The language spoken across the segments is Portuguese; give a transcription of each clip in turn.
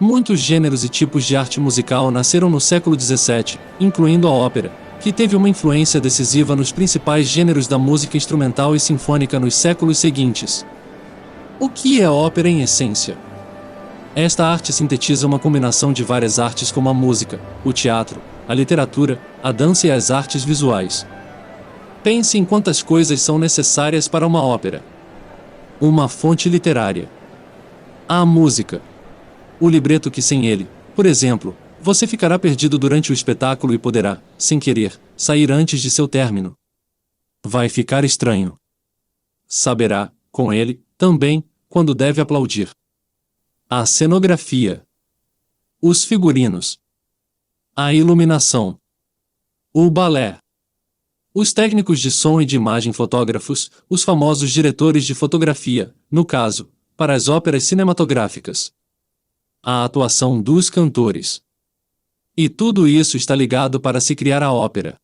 Muitos gêneros e tipos de arte musical nasceram no século XVII, incluindo a ópera, que teve uma influência decisiva nos principais gêneros da música instrumental e sinfônica nos séculos seguintes. O que é ópera em essência? Esta arte sintetiza uma combinação de várias artes como a música, o teatro, a literatura, a dança e as artes visuais. Pense em quantas coisas são necessárias para uma ópera. Uma fonte literária. A música. O libreto que sem ele, por exemplo, você ficará perdido durante o espetáculo e poderá, sem querer, sair antes de seu término. Vai ficar estranho. Saberá, com ele, também, quando deve aplaudir. A cenografia. Os figurinos. A iluminação. O balé. Os técnicos de som e de imagem, fotógrafos, os famosos diretores de fotografia, no caso, para as óperas cinematográficas. A atuação dos cantores. E tudo isso está ligado para se criar a ópera.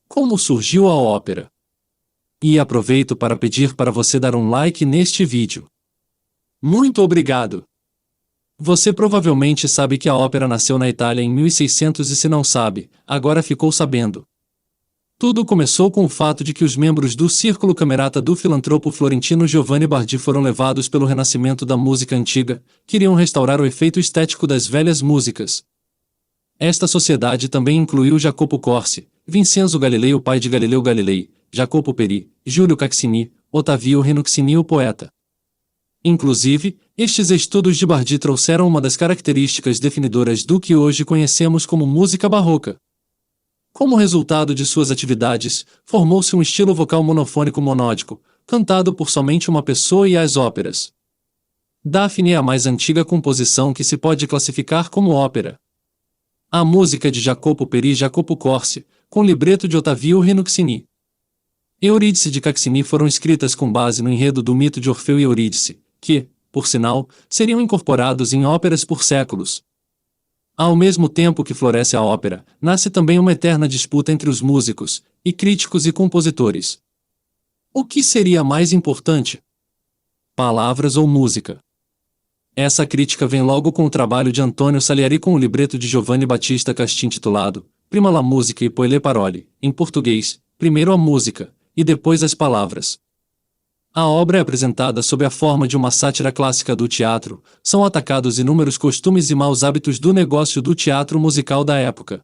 Como surgiu a ópera? E aproveito para pedir para você dar um like neste vídeo. Muito obrigado! Você provavelmente sabe que a ópera nasceu na Itália em 1600 e se não sabe, agora ficou sabendo. Tudo começou com o fato de que os membros do Círculo Camerata do filantropo florentino Giovanni Bardi foram levados pelo renascimento da música antiga, queriam restaurar o efeito estético das velhas músicas. Esta sociedade também incluiu Jacopo Corsi, Vincenzo Galilei, o pai de Galileu Galilei, Jacopo Peri, Giulio Caccini, Ottavio Rinuccini, o poeta. Inclusive, estes estudos de Bardi trouxeram uma das características definidoras do que hoje conhecemos como música barroca. Como resultado de suas atividades, formou-se um estilo vocal monofônico monódico, cantado por somente uma pessoa e as óperas. Daphne é a mais antiga composição que se pode classificar como ópera. A música de Jacopo Peri e Jacopo Corsi, com libreto de Ottavio Rinuccini. Eurídice de Caccini foram escritas com base no enredo do mito de Orfeu e Eurídice, que, por sinal, seriam incorporados em óperas por séculos. Ao mesmo tempo que floresce a ópera, nasce também uma eterna disputa entre os músicos, e críticos e compositores. O que seria mais importante? Palavras ou música? Essa crítica vem logo com o trabalho de Antonio Salieri com o libreto de Giovanni Battista Castin intitulado Prima la musica e poi le parole, em português, primeiro a música, e depois as palavras. A obra é apresentada sob a forma de uma sátira clássica do teatro, são atacados inúmeros costumes e maus hábitos do negócio do teatro musical da época.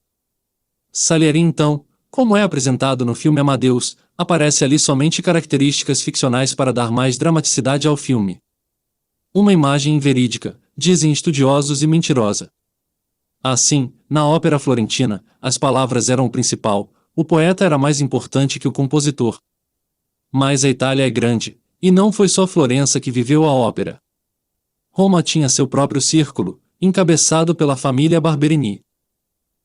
Salieri então, como é apresentado no filme Amadeus, aparece ali somente características ficcionais para dar mais dramaticidade ao filme. Uma imagem inverídica, dizem estudiosos, e mentirosa. Assim, na ópera florentina, as palavras eram o principal, o poeta era mais importante que o compositor. Mas a Itália é grande, e não foi só Florença que viveu a ópera. Roma tinha seu próprio círculo, encabeçado pela família Barberini.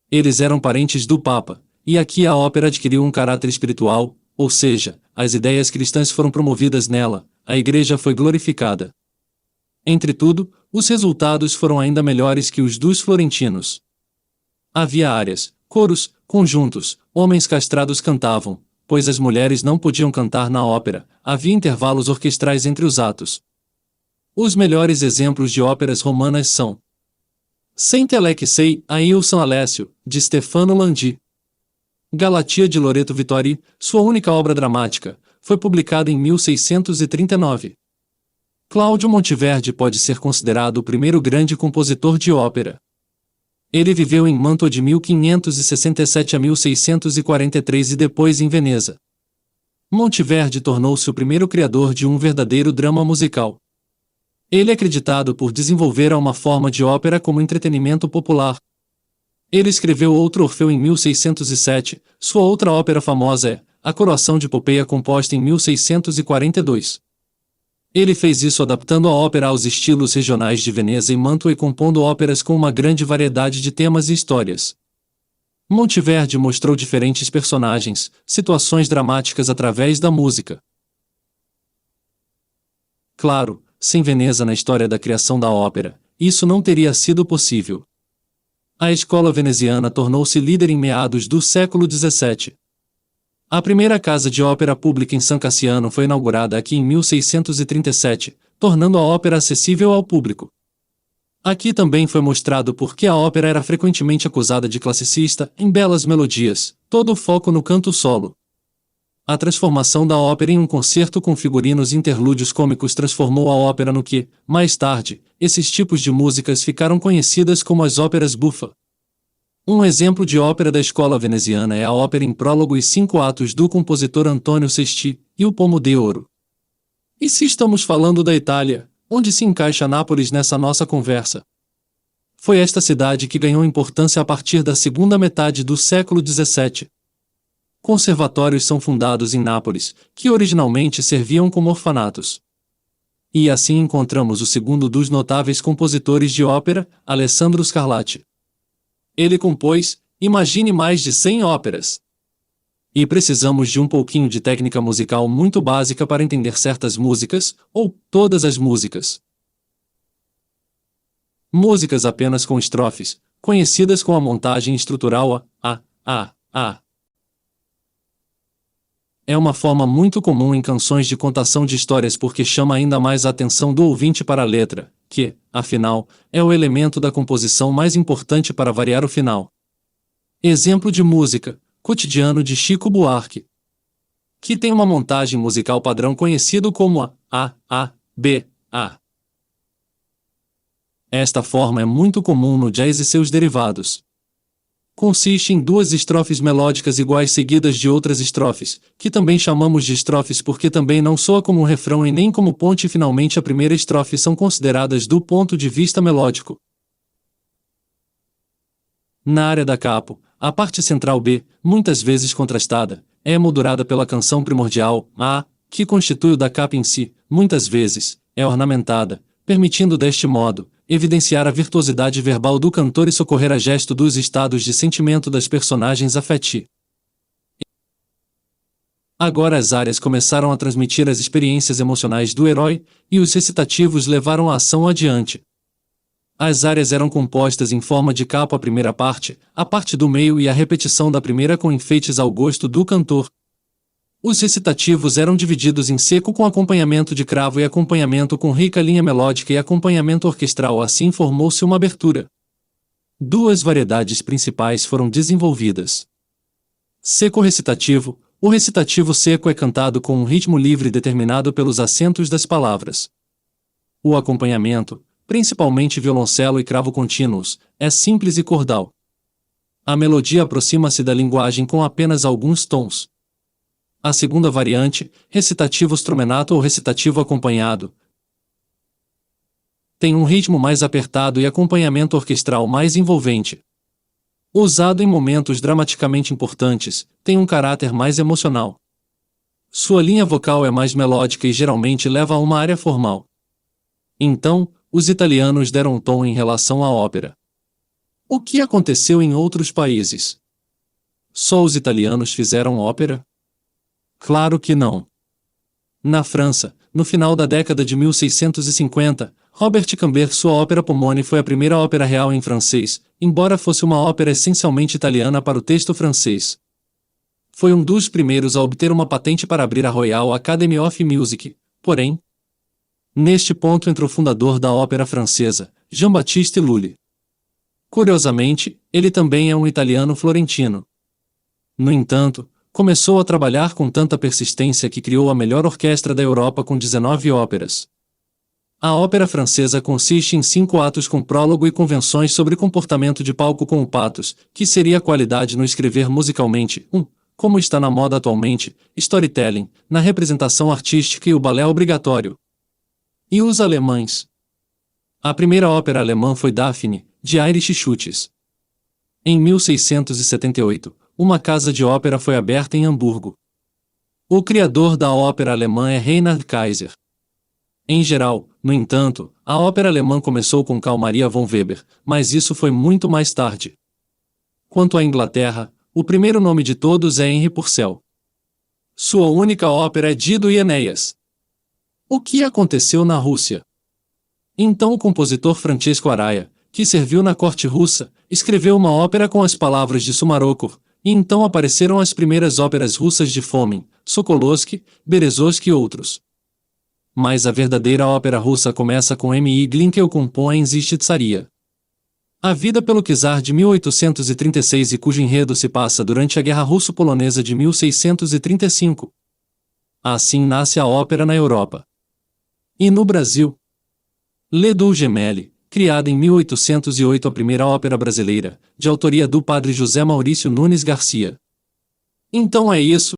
Eles eram parentes do Papa, e aqui a ópera adquiriu um caráter espiritual, ou seja, as ideias cristãs foram promovidas nela, a igreja foi glorificada. Entretudo, os resultados foram ainda melhores que os dos florentinos. Havia áreas, coros, conjuntos, homens castrados cantavam, pois as mulheres não podiam cantar na ópera, havia intervalos orquestrais entre os atos. Os melhores exemplos de óperas romanas são Saint Alexei a São Alessio, de Stefano Landi. Galatia de Loreto Vittori, sua única obra dramática, foi publicada em 1639. Cláudio Monteverdi pode ser considerado o primeiro grande compositor de ópera. Ele viveu em Mantua de 1567 a 1643 e depois em Veneza. Monteverdi tornou-se o primeiro criador de um verdadeiro drama musical. Ele é acreditado por desenvolver uma forma de ópera como entretenimento popular. Ele escreveu outro Orfeu em 1607, sua outra ópera famosa é A Coroação de Popeia, composta em 1642. Ele fez isso adaptando a ópera aos estilos regionais de Veneza e Mantua e compondo óperas com uma grande variedade de temas e histórias. Monteverdi mostrou diferentes personagens, situações dramáticas através da música. Claro, sem Veneza na história da criação da ópera, isso não teria sido possível. A escola veneziana tornou-se líder em meados do século XVII. A primeira casa de ópera pública em San Cassiano foi inaugurada aqui em 1637, tornando a ópera acessível ao público. Aqui também foi mostrado por que a ópera era frequentemente acusada de classicista, em belas melodias, todo o foco no canto solo. A transformação da ópera em um concerto com figurinos e interlúdios cômicos transformou a ópera no que, mais tarde, esses tipos de músicas ficaram conhecidas como as óperas buffa. Um exemplo de ópera da escola veneziana é a ópera em prólogo e 5 atos do compositor Antonio Sesti, e o Pomo de Ouro. E se estamos falando da Itália, onde se encaixa Nápoles nessa nossa conversa? Foi esta cidade que ganhou importância a partir da segunda metade do século XVII. Conservatórios são fundados em Nápoles, que originalmente serviam como orfanatos. E assim encontramos o segundo dos notáveis compositores de ópera, Alessandro Scarlatti. Ele compôs, imagine, mais de 100 óperas. E precisamos de um pouquinho de técnica musical muito básica para entender certas músicas, ou todas as músicas. Músicas apenas com estrofes, conhecidas com a montagem estrutural A. É uma forma muito comum em canções de contação de histórias porque chama ainda mais a atenção do ouvinte para a letra, que, afinal, é o elemento da composição mais importante para variar o final. Exemplo de música: Cotidiano de Chico Buarque, que tem uma montagem musical padrão conhecido como A. Esta forma é muito comum no jazz e seus derivados. Consiste em 2 estrofes melódicas iguais seguidas de outras estrofes, que também chamamos de estrofes porque também não soa como um refrão e nem como ponte, e finalmente a primeira estrofe são consideradas do ponto de vista melódico. Na área da capo, a parte central B, muitas vezes contrastada, é emoldurada pela canção primordial A, que constitui o da capa em si, muitas vezes, é ornamentada, permitindo deste modo evidenciar a virtuosidade verbal do cantor e socorrer a gesto dos estados de sentimento das personagens afetivos. Agora as áreas começaram a transmitir as experiências emocionais do herói, e os recitativos levaram a ação adiante. As áreas eram compostas em forma de capo a primeira parte, a parte do meio e a repetição da primeira com enfeites ao gosto do cantor. Os recitativos eram divididos em seco com acompanhamento de cravo e acompanhamento com rica linha melódica e acompanhamento orquestral. Assim formou-se uma abertura. 2 variedades principais foram desenvolvidas. Seco recitativo. O recitativo seco é cantado com um ritmo livre determinado pelos acentos das palavras. O acompanhamento, principalmente violoncelo e cravo contínuos, é simples e cordal. A melodia aproxima-se da linguagem com apenas alguns tons. A segunda variante, recitativo stromenato ou recitativo acompanhado, tem um ritmo mais apertado e acompanhamento orquestral mais envolvente. Usado em momentos dramaticamente importantes, tem um caráter mais emocional. Sua linha vocal é mais melódica e geralmente leva a uma área formal. Então, os italianos deram um tom em relação à ópera. O que aconteceu em outros países? Só os italianos fizeram ópera? Claro que não. Na França, no final da década de 1650, Robert Cambert, sua ópera Pomone foi a primeira ópera real em francês, embora fosse uma ópera essencialmente italiana para o texto francês. Foi um dos primeiros a obter uma patente para abrir a Royal Academy of Music, porém, neste ponto entra o fundador da ópera francesa, Jean-Baptiste Lully. Curiosamente, ele também é um italiano florentino. No entanto, começou a trabalhar com tanta persistência que criou a melhor orquestra da Europa com 19 óperas. A ópera francesa consiste em 5 atos com prólogo e convenções sobre comportamento de palco com o pathos, que seria a qualidade no escrever musicalmente, como está na moda atualmente, storytelling, na representação artística e o balé obrigatório. E os alemães? A primeira ópera alemã foi Daphne, de Irish Schultz. Em 1678, uma casa de ópera foi aberta em Hamburgo. O criador da ópera alemã é Reinhard Kaiser. Em geral, no entanto, a ópera alemã começou com Carl Maria von Weber, mas isso foi muito mais tarde. Quanto à Inglaterra, o primeiro nome de todos é Henry Purcell. Sua única ópera é Dido e Enéas. O que aconteceu na Rússia? Então o compositor Francesco Araya, que serviu na corte russa, escreveu uma ópera com as palavras de Sumarokov, e então apareceram as primeiras óperas russas de Fomin, Sokolovsky, Berezovsky e outros. Mas a verdadeira ópera russa começa com M.I. Glinka com Poems e Stitsaria. A Vida pelo Czar de 1836 e cujo enredo se passa durante a Guerra Russo-Polonesa de 1635. Assim nasce a ópera na Europa. E no Brasil? Les Deux Gemelles, criada em 1808, a primeira ópera brasileira, de autoria do padre José Maurício Nunes Garcia. Então é isso,